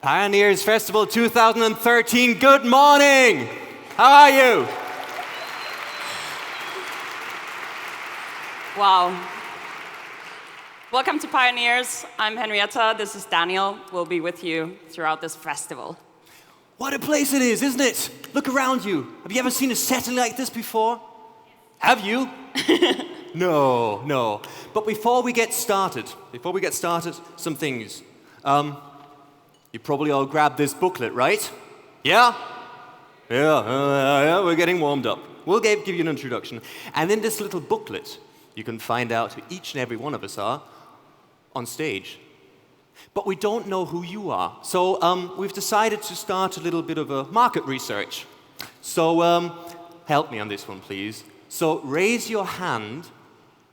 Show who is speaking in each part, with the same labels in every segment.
Speaker 1: Pioneers Festival 2013, good morning! How are you?
Speaker 2: Wow. Welcome to Pioneers. I'm Henrietta, this is Daniel. We'll be with you throughout this festival.
Speaker 1: What a place it is, isn't it? Look around you. Have you ever seen a setting like this before? Have you? No. But before we get started, some things. You probably all grabbed this booklet, right? Yeah? Yeah, we're getting warmed up. We'll give you an introduction. And in this little booklet, you can find out who each and every one of us are on stage. But we don't know who you are. So we've decided to start a little bit of a market research. So help me on this one, please. So raise your hand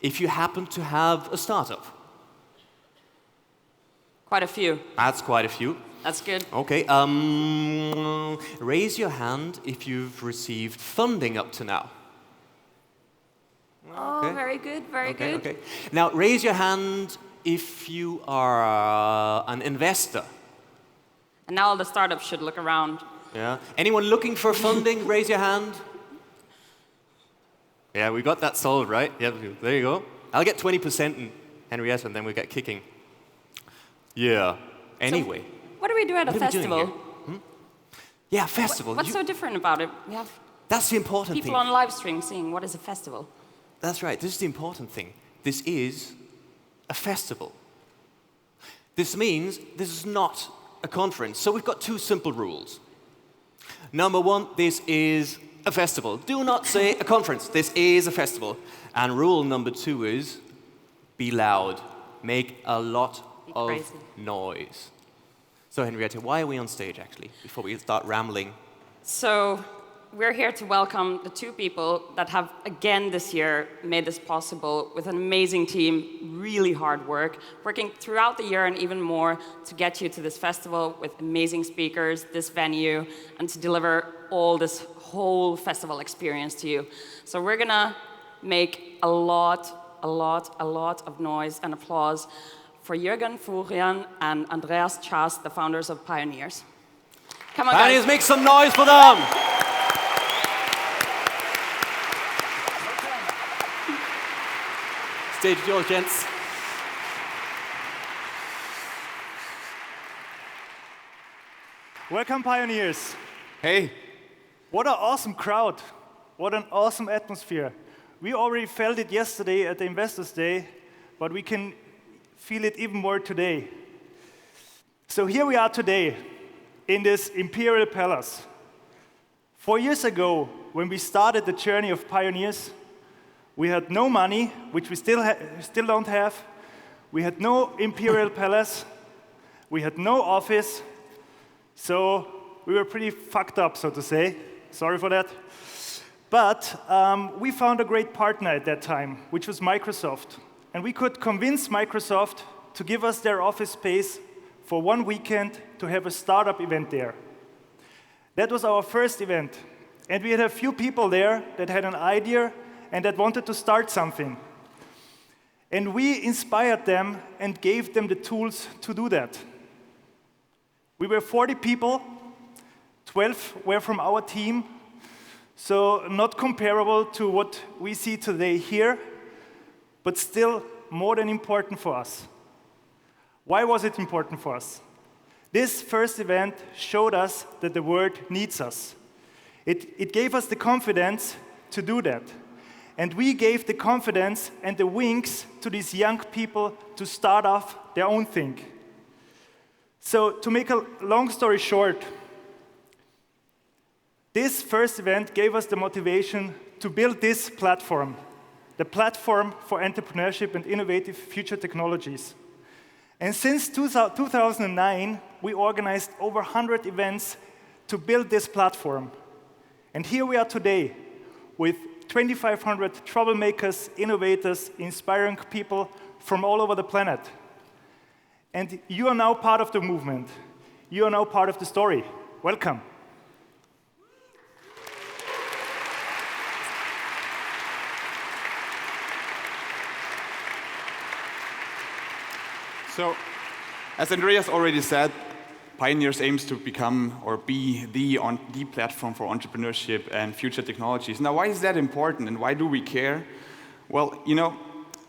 Speaker 1: if you happen to have a startup.
Speaker 2: Quite a few.
Speaker 1: That's quite a few.
Speaker 2: That's good.
Speaker 1: Okay. Raise your hand if you've received funding up to now.
Speaker 2: Oh, okay. Very good, very good.
Speaker 1: Okay. Now, raise your hand if you are an investor.
Speaker 2: And now all the startups should look around.
Speaker 1: Yeah. Anyone looking for funding? Raise your hand. Yeah, we got that solved, right? Yeah, there you go. I'll get 20% in Henrietta, and then we get kicking. Yeah. Anyway.
Speaker 2: So what do we do at a festival?
Speaker 1: Yeah, festival.
Speaker 2: What's so different about it? We have
Speaker 1: that's the important
Speaker 2: people
Speaker 1: thing.
Speaker 2: on live stream seeing what is a festival.
Speaker 1: That's right. This is the important thing. This is a festival. This means this is not a conference. So we've got two simple rules. Number one, this is a festival. Do not say a conference. This is a festival. And rule number two is be loud. Make a lot of noise. So Henrietta, why are we on stage actually, before we start rambling?
Speaker 2: So we're here to welcome the two people that have, again this year, made this possible with an amazing team, really hard work, working throughout the year and even more to get you to this festival with amazing speakers, this venue, and to deliver all this whole festival experience to you. So we're gonna make a lot of noise and applause for Juergen, Furian, and Andreas, Tschas, the founders of Pioneers. Come on,
Speaker 1: Pioneers,
Speaker 2: guys.
Speaker 1: make some noise for them! Stage is yours, gents.
Speaker 3: Welcome, Pioneers.
Speaker 1: Hey.
Speaker 3: What an awesome crowd. What an awesome atmosphere. We already felt it yesterday at the Investors Day, but we can feel it even more today. So here we are today in this Imperial Palace. 4 years ago, when we started the journey of Pioneers, we had no money, which we still don't have. We had no Imperial Palace. We had no office. So we were pretty fucked up, so to say. Sorry for that. But we found a great partner at that time, which was Microsoft. And we could convince Microsoft to give us their office space for 1 weekend to have a startup event there. That was our first event. And we had a few people there that had an idea and that wanted to start something. And we inspired them and gave them the tools to do that. We were 40 people, 12 were from our team, so not comparable to what we see today here, but still more than important for us. Why was it important for us? This first event showed us that the world needs us. It gave us the confidence to do that. And we gave the confidence and the wings to these young people to start off their own thing. So to make a long story short, this first event gave us the motivation to build this platform, the platform for entrepreneurship and innovative future technologies. And since 2009, we organized over 100 events to build this platform. And here we are today with 2,500 troublemakers, innovators, inspiring people from all over the planet. And you are now part of the movement. You are now part of the story. Welcome.
Speaker 4: So, as Andreas already said, Pioneers aims to become or be the platform for entrepreneurship and future technologies. Now, why is that important and why do we care? Well,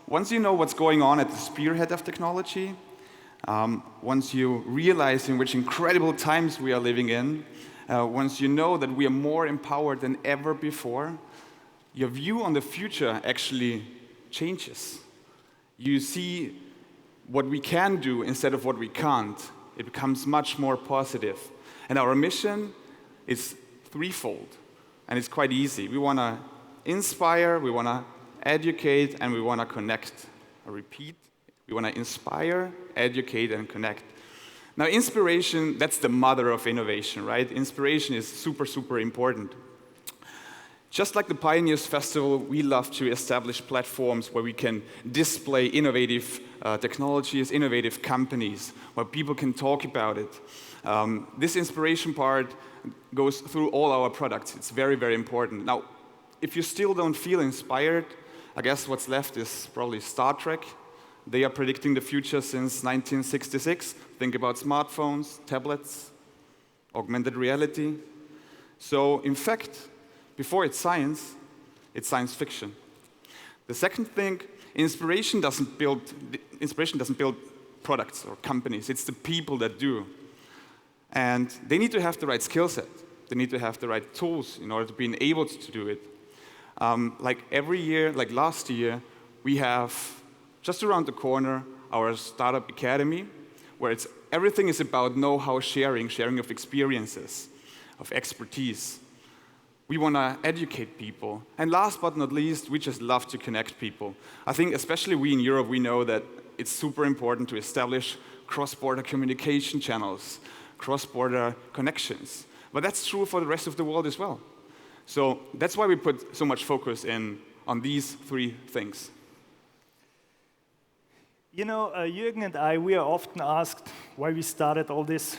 Speaker 4: once you know what's going on at the spearhead of technology, once you realize in which incredible times we are living in, once you know that we are more empowered than ever before, your view on the future actually changes. You see what we can do instead of what we can't. It becomes much more positive. And our mission is threefold, and it's quite easy. We want to inspire, we want to educate, and we want to connect. I repeat, we want to inspire, educate, and connect. Now, inspiration, that's the mother of innovation, right? Inspiration is super, super important. Just like the Pioneers Festival, we love to establish platforms where we can display innovative technologies, innovative companies, where people can talk about it. This inspiration part goes through all our products. It's very, very important. Now, if you still don't feel inspired, I guess what's left is probably Star Trek. They are predicting the future since 1966. Think about smartphones, tablets, augmented reality. So, in fact, before it's science fiction. The second thing, inspiration doesn't build products or companies. It's the people that do. And they need to have the right skill set. They need to have the right tools in order to be able to do it. Like every year, like last year, we have just around the corner our Startup Academy, where everything is about know-how sharing of experiences, of expertise. We want to educate people. And last but not least, we just love to connect people. I think especially we in Europe, we know that it's super important to establish cross-border communication channels, cross-border connections. But that's true for the rest of the world as well. So that's why we put so much focus on these three things.
Speaker 3: Juergen and I, we are often asked why we started all this.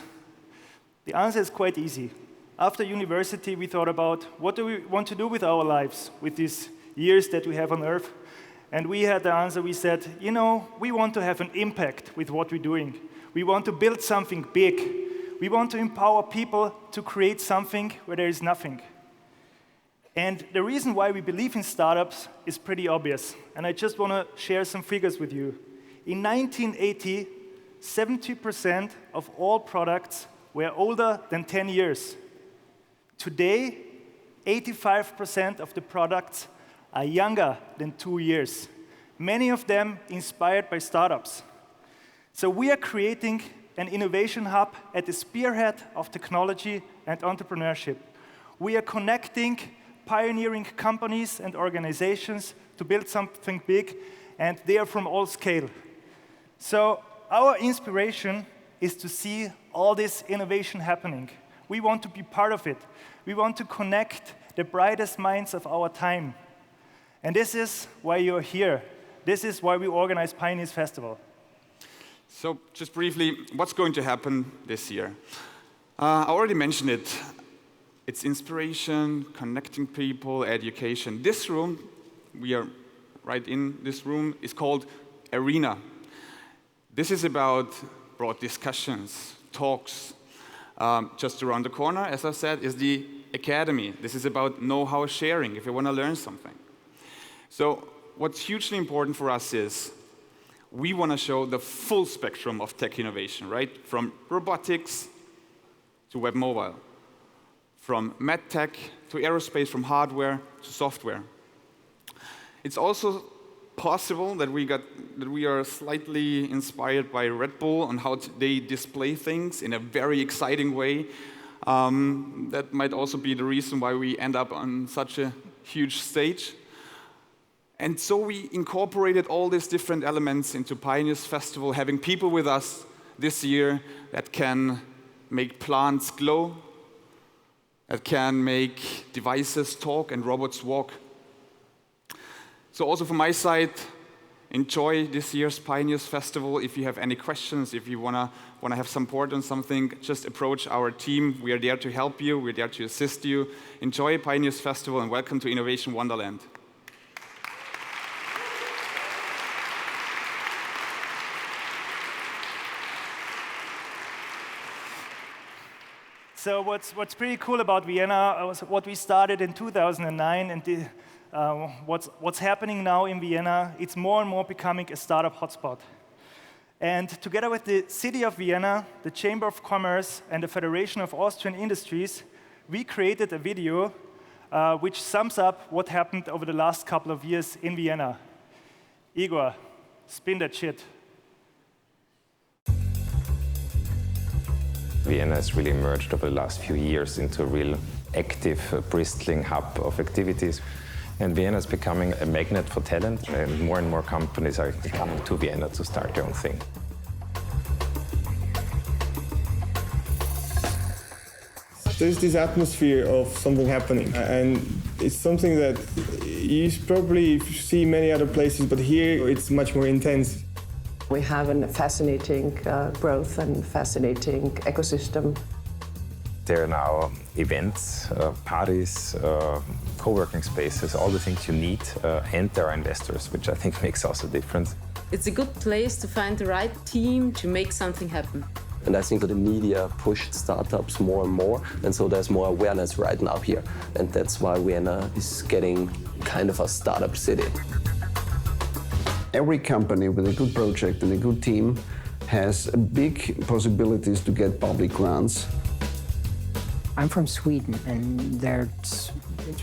Speaker 3: The answer is quite easy. After university, we thought about what do we want to do with our lives, with these years that we have on Earth. And we had the answer, we said, we want to have an impact with what we're doing. We want to build something big. We want to empower people to create something where there is nothing. And the reason why we believe in startups is pretty obvious. And I just want to share some figures with you. In 1980, 70% of all products were older than 10 years. Today, 85% of the products are younger than 2 years. Many of them inspired by startups. So we are creating an innovation hub at the spearhead of technology and entrepreneurship. We are connecting pioneering companies and organizations to build something big, and they are from all scale. So our inspiration is to see all this innovation happening. We want to be part of it. We want to connect the brightest minds of our time. And this is why you're here. This is why we organize Pioneers Festival.
Speaker 4: So just briefly, what's going to happen this year? I already mentioned it. It's inspiration, connecting people, education. This room, we are right in this room, is called Arena. This is about broad discussions, talks. Just around the corner, as I said, is the Academy. This is about know-how sharing, if you want to learn something. So what's hugely important for us is we want to show the full spectrum of tech innovation, right? From robotics to web mobile, from medtech to aerospace, from hardware to software. It's also possible that we are slightly inspired by Red Bull on how they display things in a very exciting way. That might also be the reason why we end up on such a huge stage. And so we incorporated all these different elements into Pioneers Festival, having people with us this year that can make plants glow, that can make devices talk and robots walk. So also from my side, enjoy this year's Pioneers Festival. If you have any questions, if you wanna have support on something, just approach our team. We are there to help you. We're there to assist you. Enjoy Pioneers Festival and welcome to Innovation Wonderland.
Speaker 3: So what's pretty cool about Vienna was what we started in 2009, and what's happening now in Vienna, it's more and more becoming a startup hotspot. And together with the City of Vienna, the Chamber of Commerce, and the Federation of Austrian Industries, we created a video which sums up what happened over the last couple of years in Vienna. Igor, spin that shit.
Speaker 5: Vienna has really emerged over the last few years into a real active, bristling hub of activities. And Vienna is becoming a magnet for talent, and more companies are coming to Vienna to start their own thing.
Speaker 6: There's this atmosphere of something happening, and it's something that you probably see many other places, but here it's much more intense.
Speaker 7: We have a fascinating growth and fascinating ecosystem.
Speaker 5: There are now events, parties, co-working spaces, all the things you need, and there are investors, which I think makes also a difference.
Speaker 8: It's a good place to find the right team to make something happen.
Speaker 9: And I think that the media pushed startups more and more, and so there's more awareness right now here. And that's why Vienna is getting kind of a startup city.
Speaker 10: Every company with a good project and a good team has big possibilities to get public grants.
Speaker 11: I'm from Sweden, and it's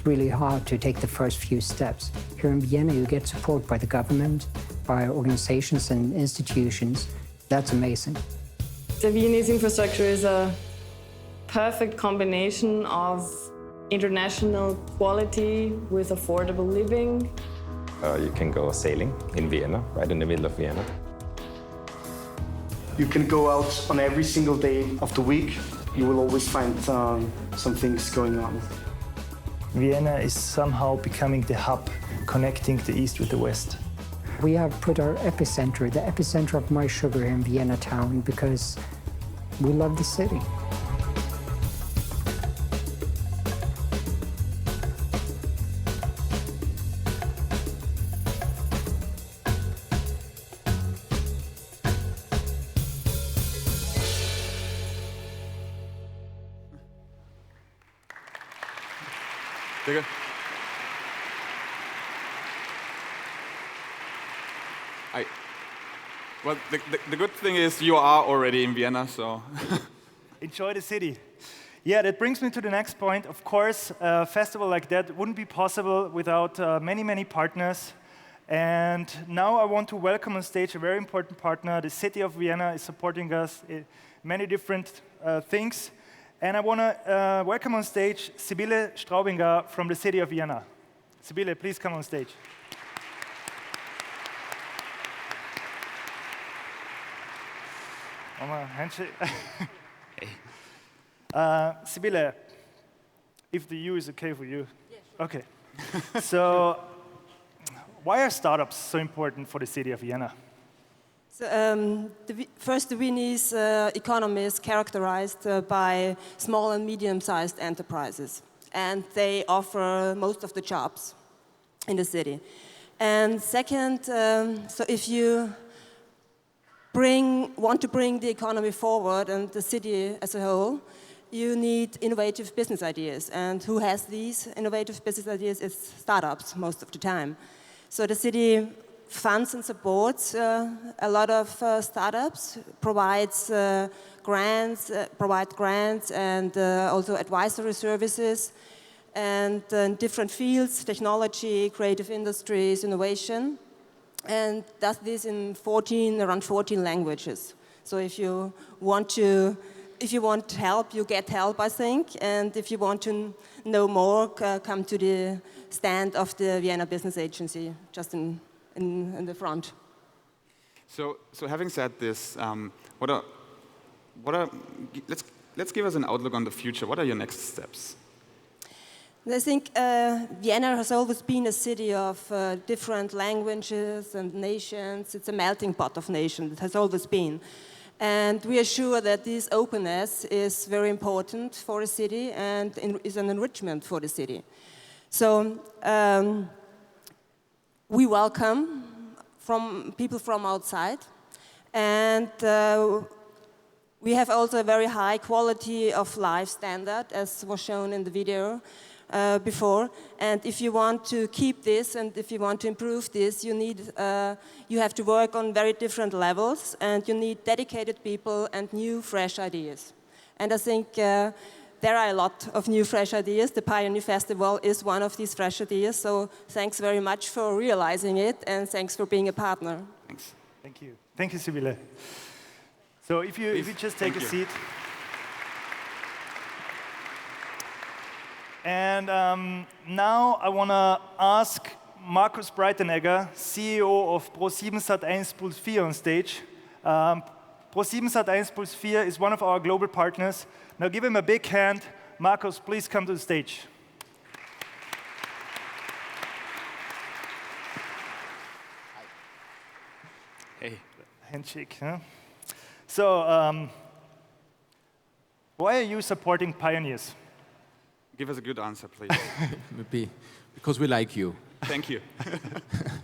Speaker 11: really hard to take the first few steps. Here in Vienna, you get support by the government, by organizations and institutions. That's amazing.
Speaker 12: The Viennese infrastructure is a perfect combination of international quality with affordable living.
Speaker 5: You can go sailing in Vienna, right in the middle of Vienna.
Speaker 13: You can go out on every single day of the week. You will always find some things going on.
Speaker 3: Vienna is somehow becoming the hub, connecting the East with the West.
Speaker 11: We have put our epicenter, the epicenter of my sugar here in Vienna town, because we love the city.
Speaker 4: Digga. Well, the good thing is you are already in Vienna, so...
Speaker 3: Enjoy the city. Yeah, that brings me to the next point. Of course, a festival like that wouldn't be possible without many partners. And now I want to welcome on stage a very important partner. The city of Vienna is supporting us in many different things. And I want to welcome on stage Sybille Straubinger from the city of Vienna. Sybille, please come on stage. Handshake. Sybille, if the U is okay for you. Yes. Okay. So, why are startups so important for the city of Vienna?
Speaker 14: So, the Viennese economy is characterized by small and medium-sized enterprises, and they offer most of the jobs in the city. And second, so if you want to bring the economy forward and the city as a whole, you need innovative business ideas. And who has these innovative business ideas? It's startups most of the time. So the city funds and supports a lot of startups, provides grants and also advisory services, and in different fields, technology, creative industries, innovation, and does this in around 14 languages. So if you want help, you get help, I think, and if you want to know more, come to the stand of the Vienna Business Agency, just in the front.
Speaker 4: So having said this, let's give us an outlook on the future. What are your next steps?
Speaker 14: I think Vienna has always been a city of different languages and nations. It's a melting pot of nations. It has always been. And we are sure that this openness is very important for the city and is an enrichment for the city. So we welcome people from outside, and We have also a very high quality of life standard, as was shown in the video before. And if you want to keep this and if you want to improve this, you have to work on very different levels, and you need dedicated people and new, fresh ideas. And I think there are a lot of new, fresh ideas. The Pioneer Festival is one of these fresh ideas. So thanks very much for realizing it, and thanks for being a partner.
Speaker 4: Thanks.
Speaker 3: Thank you. Thank you, Sybille. So if you just take a seat. And now I want to ask Markus Breitenecker, CEO of Pro7 Sat.1 Puls 4 on stage. Pro7 Sat.1 Puls 4 is one of our global partners. Now give him a big hand. Markus, please come to the stage.
Speaker 4: Hey.
Speaker 3: Handshake. Huh? So, why are you supporting pioneers?
Speaker 4: Give us a good answer, please.
Speaker 15: Maybe because we like you.
Speaker 4: Thank you.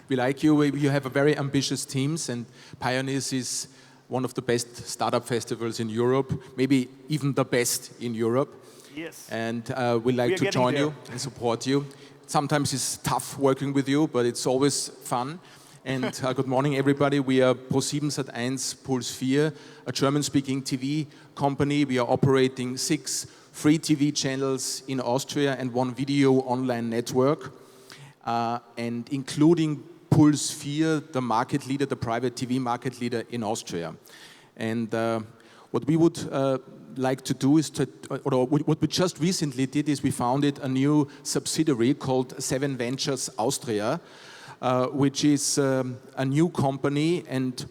Speaker 15: We like you. You have a very ambitious teams, and Pioneers is one of the best startup festivals in Europe, maybe even the best in Europe.
Speaker 3: Yes.
Speaker 15: And we like to join you and support you. Sometimes it's tough working with you, but it's always fun. And good morning, everybody. We are Pro7 Sat.1 Puls 4, a German-speaking TV company. We are operating 6 free TV channels in Austria and 1 video online network, and including Puls 4, the market leader, the private TV market leader in Austria. And what we would like to do is what we just recently did is we founded a new subsidiary called 7 Ventures Austria, which is a new company, and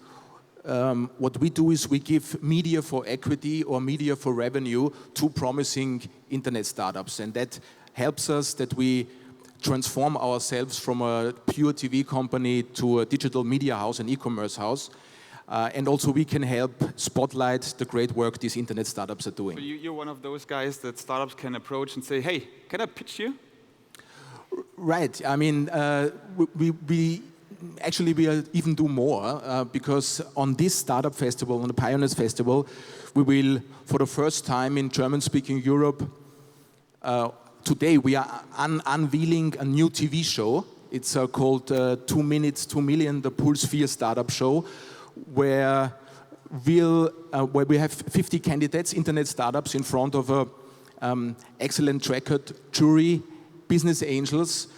Speaker 15: what we do is we give media for equity or media for revenue to promising internet startups, and that helps us that we transform ourselves from a pure TV company to a digital media house, an e-commerce house, and also we can help spotlight the great work these internet startups are doing.
Speaker 4: So you're one of those guys that startups can approach and say, hey, can I pitch you?
Speaker 15: Right. I mean, we even do more because on this startup festival, on the Pioneers Festival, we will, for the first time in German-speaking Europe, today we are unveiling a new TV show. It's called 2 Minutes, 2 Million, the Puls 4 Startup Show, where we have 50 candidates, internet startups, in front of an excellent track record jury, business angels,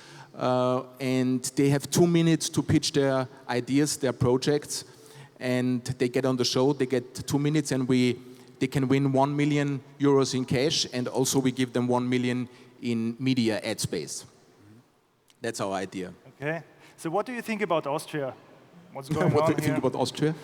Speaker 15: and they have 2 minutes to pitch their ideas, their projects, and they get on the show, they get 2 minutes, and they can win 1 million euros in cash, and also we give them 1 million in media ad space. That's our idea.
Speaker 3: Okay. So what do you think about Austria? What's going on
Speaker 15: What do you
Speaker 3: here?
Speaker 15: think about Austria?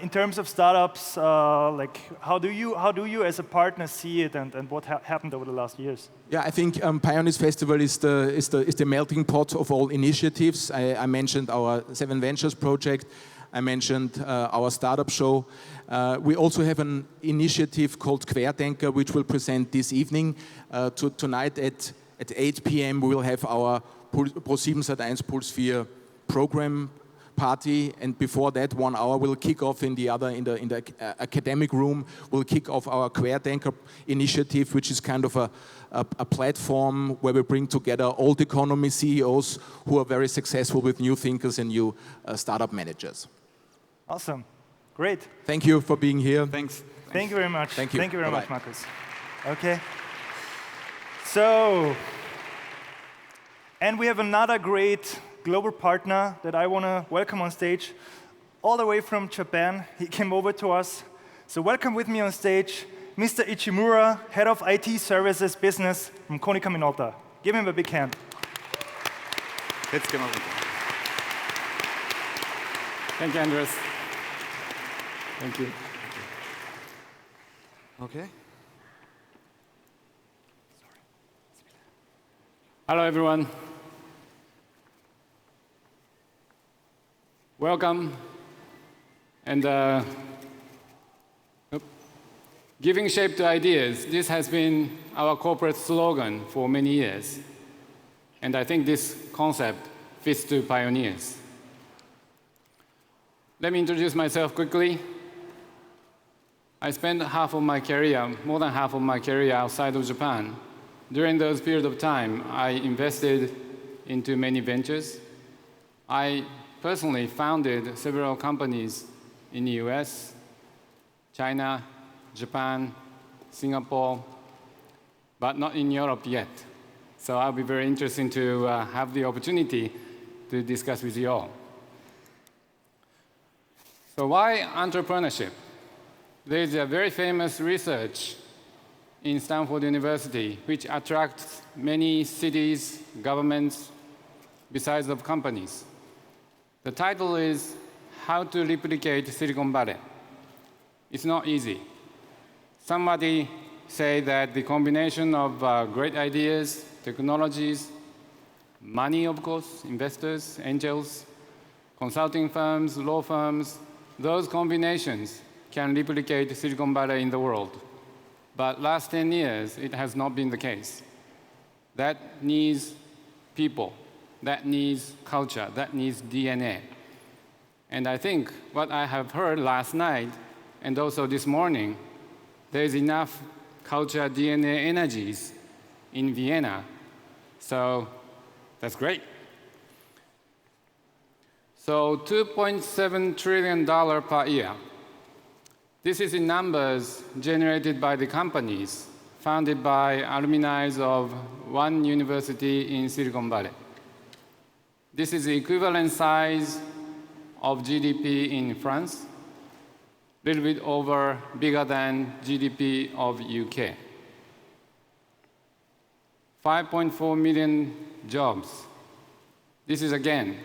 Speaker 3: In terms of startups, like how do you as a partner see it, and what happened over the last years?
Speaker 15: Yeah, I think Pioneers Festival is the melting pot of all initiatives. I mentioned our 7 Ventures project. I mentioned our startup show. We also have an initiative called Querdenker, which we'll present this evening. Tonight at 8 p.m. we will have our Pro7 Sat.1 Puls 4 program party, and before that 1 hour we'll kick off in the academic room. We'll kick off our Querdenker initiative, which is kind of a platform where we bring together old economy CEOs who are very successful with new thinkers and new startup managers.
Speaker 3: Awesome, great.
Speaker 15: Thank you for being here.
Speaker 4: Thanks.
Speaker 3: Thank you very much.
Speaker 15: Thank you.
Speaker 3: Thank you very
Speaker 15: Bye-bye.
Speaker 3: much, Markus. Okay. So, and we have another great global partner that I want to welcome on stage, all the way from Japan. He came over to us. So welcome with me on stage, Mr. Ichimura, Head of IT Services Business from Konica Minolta. Give him a big hand.
Speaker 4: Let's come over.
Speaker 16: Thank you, Andreas. Thank you.
Speaker 4: Okay.
Speaker 16: Hello, everyone. Welcome. And giving shape to ideas, this has been our corporate slogan for many years. And I think this concept fits to pioneers. Let me introduce myself quickly. I spent half of my career, more than half of my career outside of Japan. During those periods of time, I invested into many ventures. I personally founded several companies in the US, China, Japan, Singapore, but not in Europe yet. So I'll be very interested to have the opportunity to discuss with you all. So why entrepreneurship? There is a very famous research in Stanford University which attracts many cities, governments, besides of companies. The title is How to Replicate Silicon Valley. It's not easy. Somebody say that the combination of great ideas, technologies, money, of course, investors, angels, consulting firms, law firms, those combinations can replicate Silicon Valley in the world. But last 10 years, it has not been the case. That needs people, that needs culture, that needs DNA. And I think what I have heard last night and also this morning, there is enough culture DNA energies in Vienna. So that's great. So $2.7 trillion per year. This is in numbers generated by the companies founded by alumni of one university in Silicon Valley. This is the equivalent size of GDP in France, a little bit over bigger than GDP of UK. 5.4 million jobs. This is, again,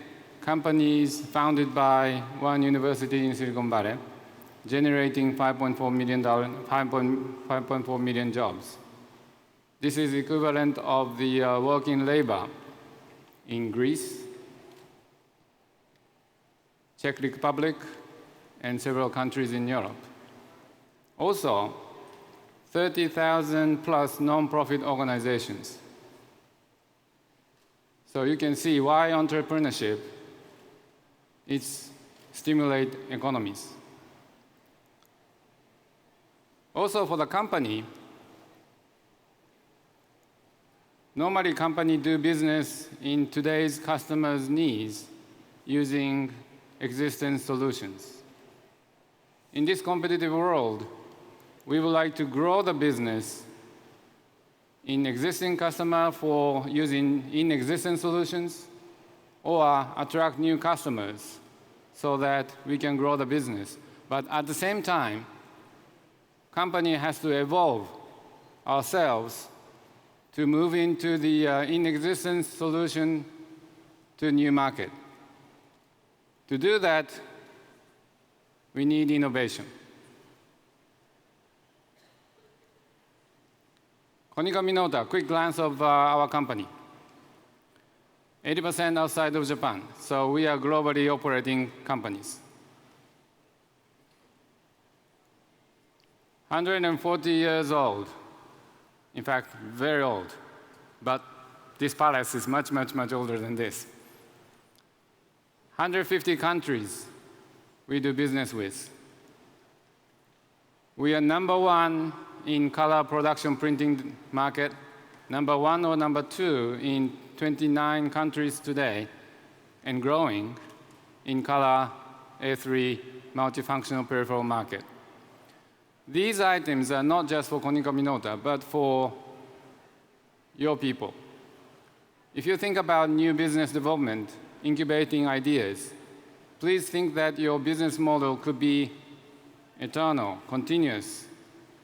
Speaker 16: companies founded by one university in Silicon Valley, generating 5.4 million jobs. This is equivalent of the working labor in Greece, Czech Republic, and several countries in Europe. Also, 30,000 plus non-profit organizations. So you can see why entrepreneurship is stimulate economies. Also for the company, normally companies do business in today's customers' needs using existing solutions. In this competitive world, we would like to grow the business in existing customer for using in-existing solutions or attract new customers so that we can grow the business. But at the same time, company has to evolve ourselves to move into the in-existence solution to a new market. To do that, we need innovation. Konica Minolta, quick glance of our company. 80% outside of Japan, so we are globally operating companies. 140 years old, in fact, very old, but this palace is much, much, much older than this. 150 countries we do business with. We are number one in color production printing market, number one or number two in 29 countries today, and growing in color A3 multifunctional peripheral market. These items are not just for Konica Minolta, but for your people. If you think about new business development, incubating ideas, please think that your business model could be eternal, continuous,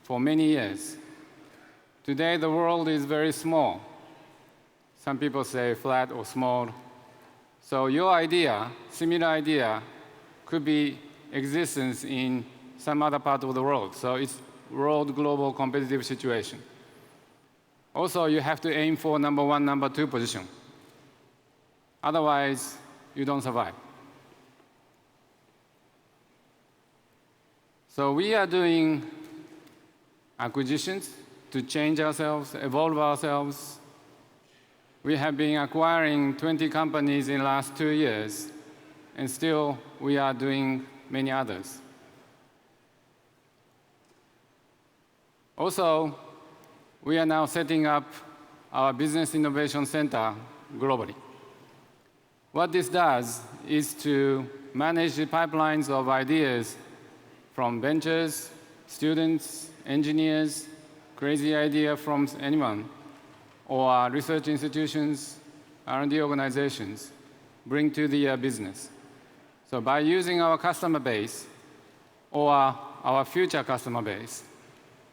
Speaker 16: for many years. Today, the world is very small. Some people say flat or small. So your idea, similar idea, could be existence in some other part of the world. So it's world global competitive situation. Also, you have to aim for number one, number two position. Otherwise, you don't survive. So we are doing acquisitions to change ourselves, evolve ourselves. We have been acquiring 20 companies in the last 2 years, and still we are doing many others. Also, we are now setting up our Business Innovation Center globally. What this does is to manage the pipelines of ideas from ventures, students, engineers, crazy idea from anyone, or research institutions, R&D organizations, bring to the business. So by using our customer base, or our future customer base,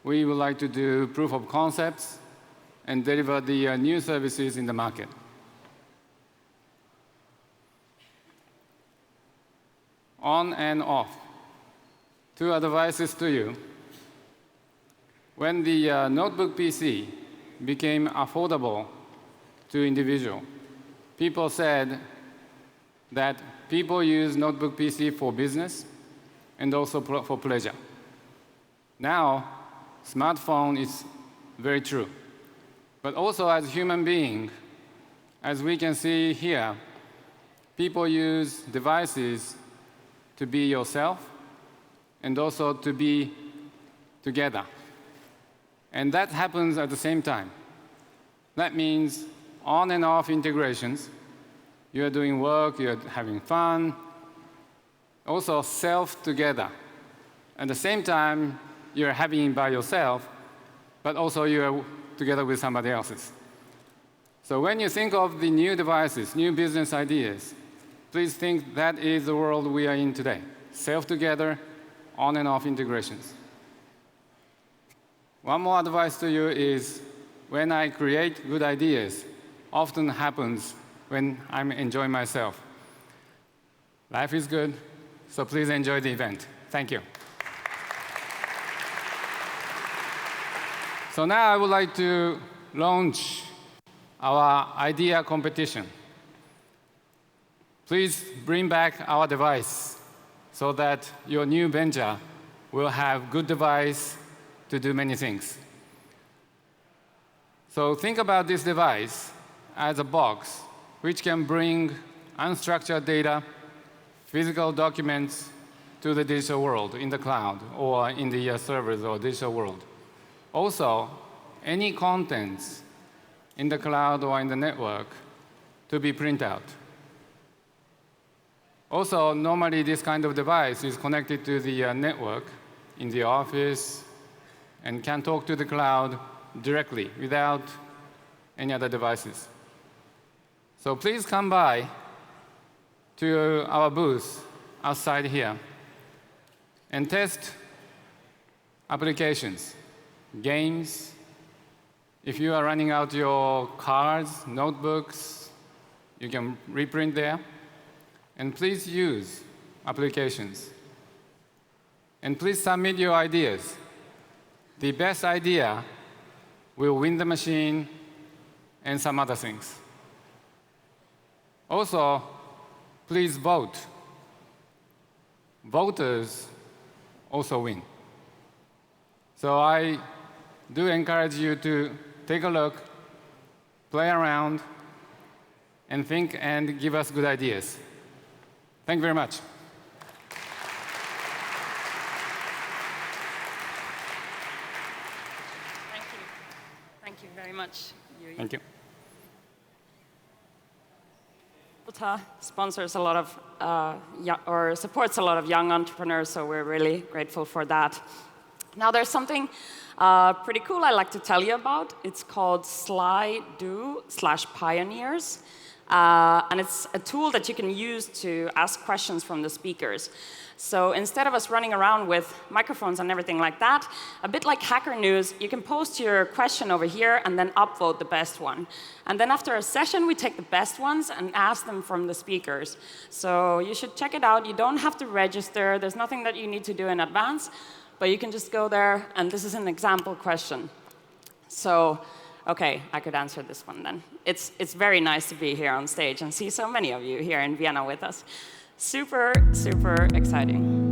Speaker 16: we would like to do proof of concepts and deliver the new services in the market. On and off. Two advices to you. When the notebook PC became affordable to individuals, people said that people use notebook PC for business and also for pleasure. Now, smartphone is very true. But also as human beings, as we can see here, people use devices to be yourself and also to be together. And that happens at the same time. That means on and off integrations. You're doing work, you're having fun. Also self together. At the same time, you're having it by yourself, but also you're together with somebody else's. So when you think of the new devices, new business ideas, please think that is the world we are in today. Self together, on and off integrations. One more advice to you is when I create good ideas, often happens when I'm enjoying myself. Life is good, so please enjoy the event. Thank you. So now I would like to launch our idea competition. Please bring back our device so that your new venture will have good device to do many things. So think about this device as a box which can bring unstructured data, physical documents to the digital world in the cloud or in the servers or digital world. Also, any contents in the cloud or in the network to be printed out. Also, normally this kind of device is connected to the network in the office and can talk to the cloud directly without any other devices. So please come by to our booth outside here and test applications, games. If you are running out your cards, notebooks, you can reprint there. And please use applications. And please submit your ideas. The best idea will win the machine and some other things. Also, please vote. Voters also win. So I do encourage you to take a look, play around, and think and give us good ideas. Thank you very much.
Speaker 2: Thank you. Thank you very much, Yuji.
Speaker 16: Thank you.
Speaker 2: Minolta sponsors a lot of, or supports a lot of young entrepreneurs, so we're really grateful for that. Now there's something pretty cool I'd like to tell you about. It's called Slido/Pioneers. And it's a tool that you can use to ask questions from the speakers. So instead of us running around with microphones and everything like that, a bit like Hacker News, you can post your question over here and then upvote the best one. And then after a session, we take the best ones and ask them from the speakers. So you should check it out. You don't have to register. There's nothing that you need to do in advance. But you can just go there, and this is an example question. So, OK, I could answer this one then. It's very nice to be here on stage and see so many of you here in Vienna with us. Super, super exciting.